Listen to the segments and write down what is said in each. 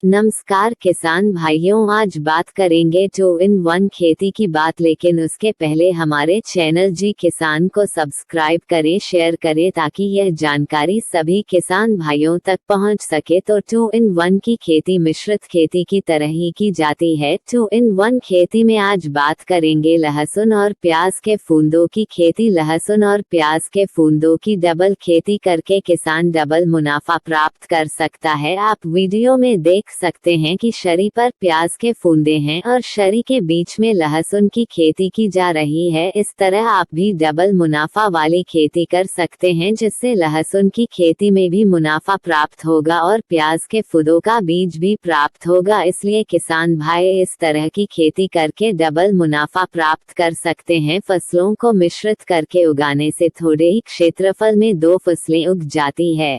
नमस्कार किसान भाइयों, आज बात करेंगे 2-in-1 खेती की बात। लेकिन उसके पहले हमारे चैनल जी किसान को सब्सक्राइब करें, शेयर करें ताकि यह जानकारी सभी किसान भाइयों तक पहुंच सके। तो 2-in-1 की खेती मिश्रित खेती की तरह ही की जाती है। 2-in-1 खेती में आज बात करेंगे लहसुन और प्याज के फूंदों की खेती। लहसुन और प्याज के फूंदों की डबल खेती करके किसान डबल मुनाफा प्राप्त कर सकता है। आप वीडियो में देख सकते हैं कि शरी पर प्याज के फूंदे हैं और शरी के बीच में लहसुन की खेती की जा रही है। इस तरह आप भी डबल मुनाफा वाली खेती कर सकते हैं, जिससे लहसुन की खेती में भी मुनाफा प्राप्त होगा और प्याज के फूंदों का बीज भी प्राप्त होगा। इसलिए किसान भाई इस तरह की खेती करके डबल मुनाफा प्राप्त कर सकते हैं। फसलों को मिश्रित करके उगाने से थोड़े ही क्षेत्रफल में 2 फसलें उग जाती है।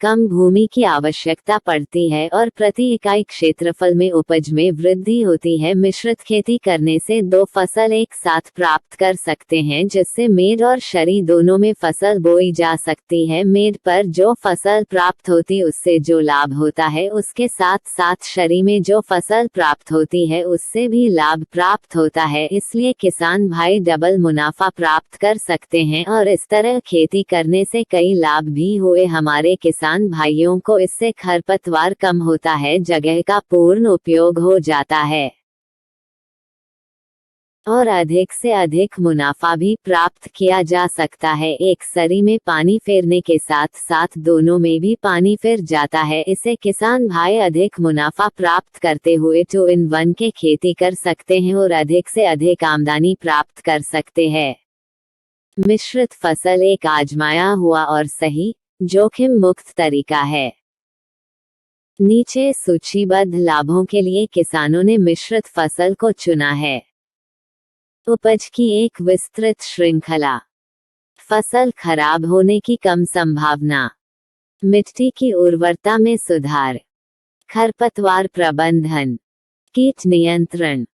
कम भूमि की आवश्यकता पड़ती है और प्रति इकाई क्षेत्रफल में उपज में वृद्धि होती है। मिश्रित खेती करने से 2 फसल एक साथ प्राप्त कर सकते हैं, जिससे मेड़ और शरी दोनों में फसल बोई जा सकती है। मेड़ पर जो फसल प्राप्त होती उससे जो लाभ होता है, उसके साथ साथ शरी में जो फसल प्राप्त होती है उससे भी लाभ प्राप्त होता है। इसलिए किसान भाई डबल मुनाफा प्राप्त कर सकते हैं और इस तरह खेती करने से कई लाभ भी हुए। हमारे किसान भाइयों को इससे खरपतवार कम होता है, जगह का पूर्ण उपयोग हो जाता है और अधिक से अधिक मुनाफा भी प्राप्त किया जा सकता है। एक सरी में पानी फेरने के साथ साथ दोनों में भी पानी फिर जाता है। इसे किसान भाई अधिक मुनाफा प्राप्त करते हुए 2-in-1 के खेती कर सकते हैं और अधिक से अधिक आमदनी प्राप्त कर सकते हैं। मिश्रित फसल एक आजमाया हुआ और सही, जोखिम मुक्त तरीका है। नीचे सूचीबद्ध लाभों के लिए किसानों ने मिश्रित फसल को चुना है। उपज की एक विस्तृत श्रृंखला, फसल खराब होने की कम संभावना, मिट्टी की उर्वरता में सुधार, खरपतवार प्रबंधन, कीट नियंत्रण,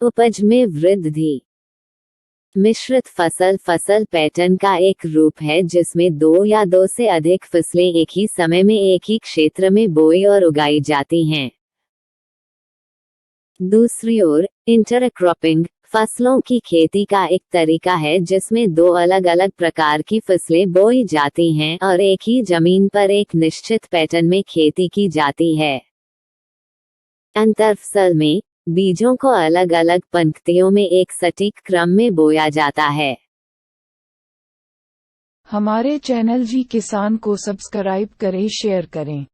उपज में वृद्धि। मिश्रित फसल पैटर्न का एक रूप है जिसमें 2 या 2 से अधिक फसलें एक ही समय में एक ही क्षेत्र में बोई और उगाई जाती हैं। दूसरी ओर इंटरक्रॉपिंग फसलों की खेती का एक तरीका है जिसमें 2 अलग-अलग प्रकार की फसलें बोई जाती हैं और एक ही जमीन पर एक निश्चित पैटर्न में खेती की जाती है। अंतरफसल में बीजों को अलग अलग पंक्तियों में एक सटीक क्रम में बोया जाता है। हमारे चैनल जी किसान को सब्सक्राइब करें, शेयर करें।